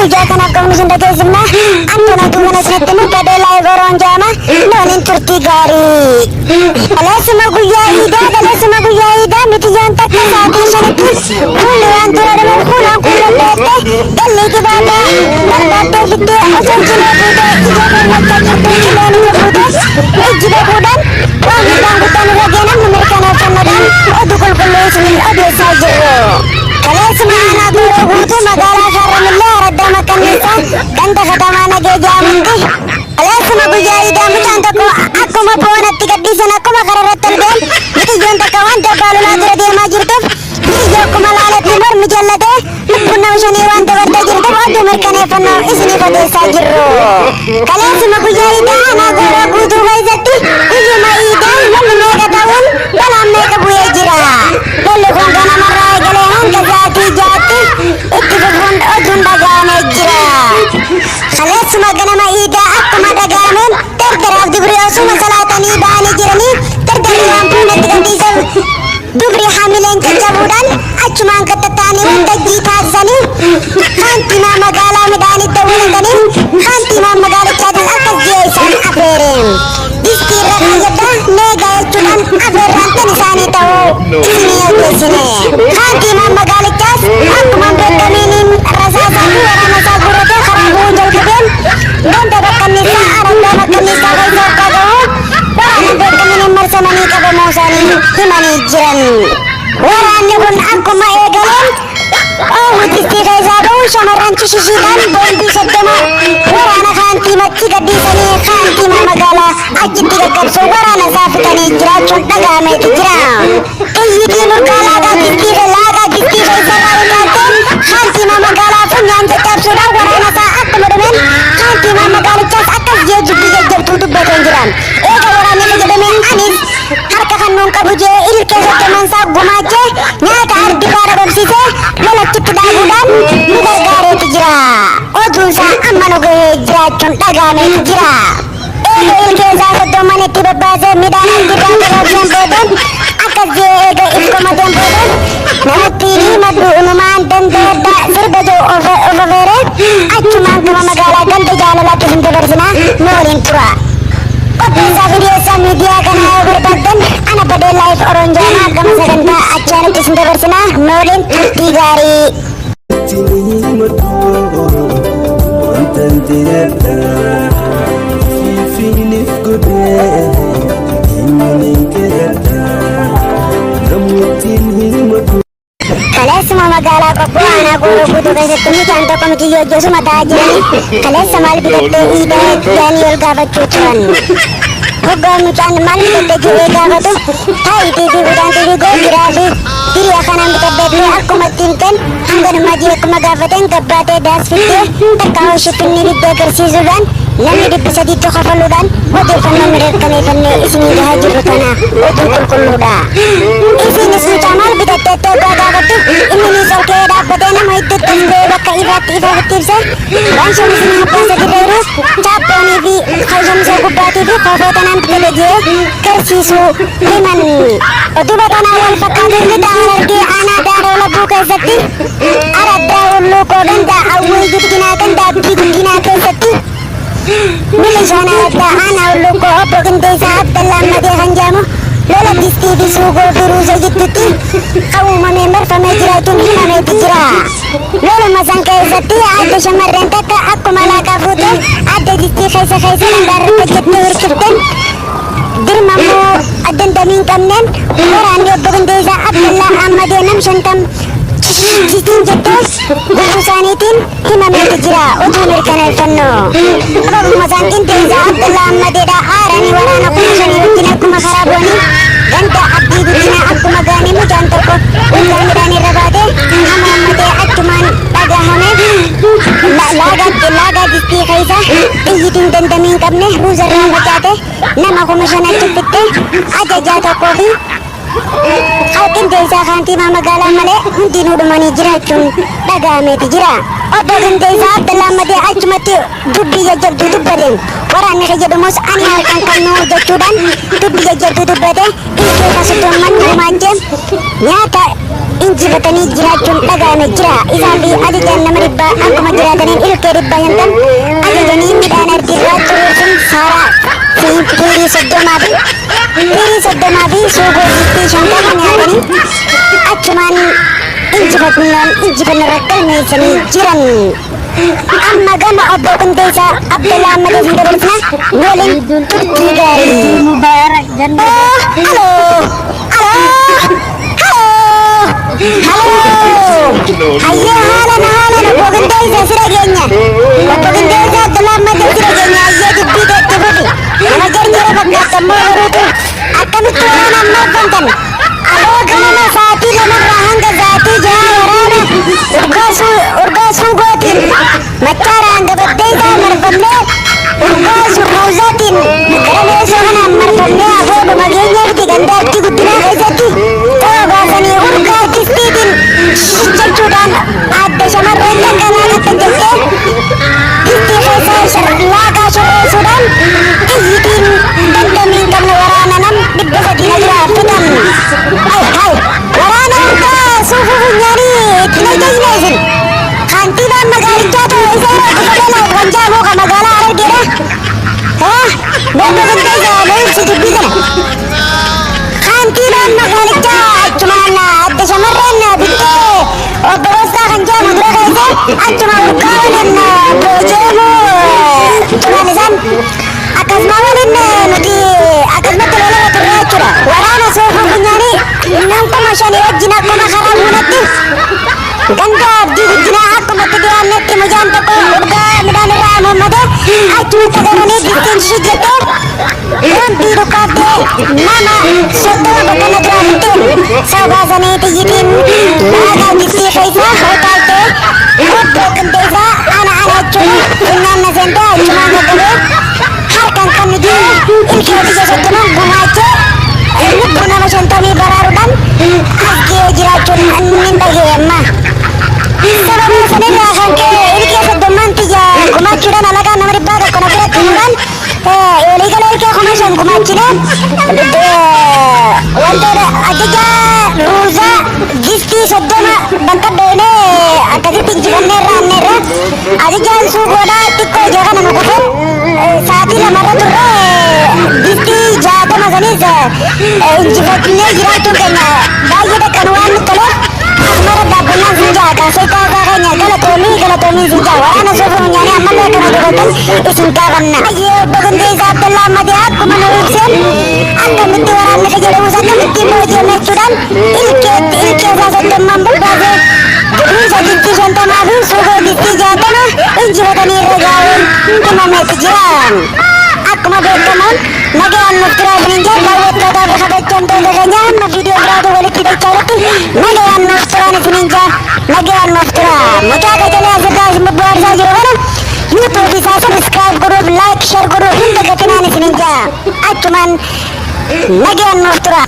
Jangan aku misalnya kesana, anda nak tunggu nasi temu pada live orang jama, nonin turti gari. Kalau semua gaya ida, mesti jangan tak satu satu. Kulu antara dengan kulu bete, kali kita bete bete, asal cina bete, jangan nak cakap cina ni bete, ejida budan, wah kita lagi nak mereka nak dan, adukul sini ada saja. Kalau semua anak guru itu magala karamillah ada makan nisa dan tak kata mana gaya mati. Kalau semua gaya ida macam aku mau bawa tiket di sana aku mau karena terden. Itu jangan tak kawan tak balu nanti dia majur tu. Jadi aku malah ada timur mijallah deh. Punna usani wan tak bertajir tu waktu mereka ni pernah isini pada sajir. Kalau semua gaya ida anak guru itu gaya jati. Ini mah ida mana mereka tahun dalam mereka buaya jira. Lalu kau kena marah galehan kejati jati itu berhund odun bagana jira. Kalau semua kena mah ida aku mah dagamen terderap diberi osu masalah tani bahani jira ni terderap lampu nanti bisa diberi hamilan kecabudan cuma angkat tetani untuk jita sani kanti mah magala medani tawulan tani kanti mah magala cadang akas jaisan aferem dikira kajata nega cuman aferan tani sani tahu ini aku sini kanti mah magala cas aku mampir kaminim rasa sabu rana sabu rata karabu unjal keben dan dapat nisa arang dapat nisa kaisa kagau mampir kaminim marsamani kabemusani himani jiran waranya pun aku maegalan oh tisti kaisa kau samaran cusisikan bombi sedema warana kanti maci gadi sani kanti mah magala aji tiga kapsul warana safikani jira cunta game jira kayi dinur kala tisti kaisa lain kanti mah magala punyan tetap sudah warana saat temen kanti mah magala cas akas dia juga jajab tutup badan jiran warana kejademen anis harka kanung kabuje ilke teman sa gumaje nyata arti para bersise lelak kita dagudan mugar gare tijra odun sa amano ge jira chonta game tijra ilke sa domane tiba base midanan tiba kerajaan bodan akas je ega ifko madam bodan namati madu unuman dan dada serbajo overe acuman kama magala gante jala laki hinte bersina norin pura bisa video sa media kan berbadan anak pada live orang jana kama saganta acara kisinte bersina norin tigari kalian semua magala ko po anak guru butuh kasi tumi canto komiti yojo sumata aja kalian sama lebih kete ida Daniel gabat cucuan Hugo mucan mali kete jiwe gabat tuh hai tidi budan tidi go girabi diri akan ambil bebe aku matinkan hanggan maji aku magabaten gabate das fitte takau shipin ni de kersi zuban lami di bisa ditokafaludan wadir fanna mereka ni fanne isini haji rutana wadir kulkuluda isini sucamal bidate te gabat tuh ini sorke dapat nama itu tembe baka ibat tirsa langsung isini apa saja terus caponi bi kajam sa kubati bi kafatan peleje kersi su liman itu batana wal fakadir kita lagi anak daro labu kesati arad daro loko dan da awal dikinakan da bikinakan sati milisana da anak loko apa kente saat dalam madi hanjamu lola disti disugo biruza jituti kamu member pemejira itu hina metijira lola masang kesati ada samaran taka aku malaka foto ada disti kaisa lembar paket nurkipten dirmamu adan damin kamnen orang dia berendeza Abdullah Ahmad enam shantam citin jetos busanitin himam tijra utu mereka nelfano apa masangkin teza Abdullah Ahmad da arani warana kushani wajina kuma kharaboni ganta abdi gudina aku magani mu jantoko ulang medani rabade Ahmad atuman bagahame laga disti kaisa iyitin dandamin kamne ruzarna bacate nama komisana cipitte aja jata kobi Akin desa kanti mama gala male hunti nudu mani jira cun daga meti jira odo kan desa dalam made ajmati dubbi jajab dudub baden waran ne jadi mus ani kan kanu jacudan dubbi jajab dudub bade ike kasudon man majem nyata injifatanii jiraachuun dhaga'ame jira. Isaan ajajaan nama dhibbaa akkuma jiraataniin ilkee dhibbaa nyaatan ajajanii midhaan ardirraa xuruursuun saaraa fi fiirii soddomaa fi suugoo zittii shantama nyaatanii achumaan injifannoo irratti galmeessanii jiran. Amma gama obbo Qindeessaa Abdallaa Ammadeetiin dabarsina waliin turtii gaarii. Hayyoo haalan obbo Qindeessaa sira keenya. Obbo Qindeessaa Abdallaa Ammadee sira keenya hayyoo dubbii keetti fufi. Nama jarjara fakkaata immoo baruutu akkamitti waan amma abbantan. Aloo ganama sa'aatii lamarraa hanga sa'aatii jaha waraana urgaasuu gootiin machaaraan gabaddee isaa marfannee urgaasuu muuzaatiin gara meeshaa kanaan marfannee abooduma keenyatti gandaatti guddinaa keessatti ta'uu baasanii urgaa artistiitiin jechuudhaan adda shamarreen danganaa qaxxan jettee distii keessaa laaqaa shorreessuudhaan iyyitiin dandamii hin qabne waraana nam 300 jiraaffitan. Waraana urgaa suufuu funyaanii itti najjajna isin. Kantiibaan magaalichaa ta'uu isa yeroo kufalee wanjaa mooqa magaalaa Harargeedha. Obbo Qindeessaa nu ibsi dubbii kana. Kantiibaan magaalichaa achumaan adda shamarreen bittee obbo Boostaa kan jedhamu dura keessa achuma urgaa waliin booji'amuu turan isaan akkasuma waliin nuti akkasumatti lola turre jechuudha. Waraana suufuu funyaanii nama 5 wajjin akkuma karaa buunatti ganda abdii guddinaa akkumatti dhiyaannetti mucaan tokko urgaa midhaan irraa muummatee achumatti galanii distiin shijjettee wantii dhukkaattee nama 30 bakkana jiraatteen sabaasanii xiyyitiin laagaa distii keessaa hootaaltee obbo Qindeessaa ana jechuun funyaan na seentee achumaan gaggabee harkaan kan nuti ilkee biyya soddomaan gumaachee lubbuu nama 50 baraaruudhaan asgee jiraachuun inni dhagee amma. Sababa sanirraa kan ka'e ilkee soddomaan xiyya gumaachuudhaan alagaan nama dhibbaa tokko na biratti himuudhaan waliigala ilkee 5 gumaachinee wantoota ajajaa ruuzaa distii 30 banqaddoonee akkasitti injifannee raanneerra ajajaan suugoodhaa xiqqoo ijaa kana nu gufan sa'aatii lamarra turre distii 60 sanis injifannee jiraachuun keenya baay'ee dhaqqan waan nutti toleef asmara dhaabbannaan sinjaa kaasee kaasaa keenya galatoomii sinjaa waraana suufuu funyaanii ammallee akkana godhatan isin gaafanna. Obbo Qindeessaa Abdallaa Ammadee akkuma nu ibseen akkamitti waraanni fayyadamuus akkamitti booji'ame jechuudhaan ilkeesaa 30 barbaasee duruusa distii 50 fi suufoo distii 60 injifatanii irra gaa'uun himameeti jira. Akkuma beekamuun nagaan nuuf turaa isiniin jaa daawwattootaaf kabajamtoota keenya amma viidiyoo biraatu walitti dachaaletti nagaan nuuf turaan isiniin jaa nagaan nuuf turaa. Mucaa qacalee asirraa isin bobbaarsaa jiru kana yuutuub isaa sabiskiraayib godhuuf laayik sheer godhuuf hin dagatinaan isiniin jaa achumaan nagaan nuuf turaa.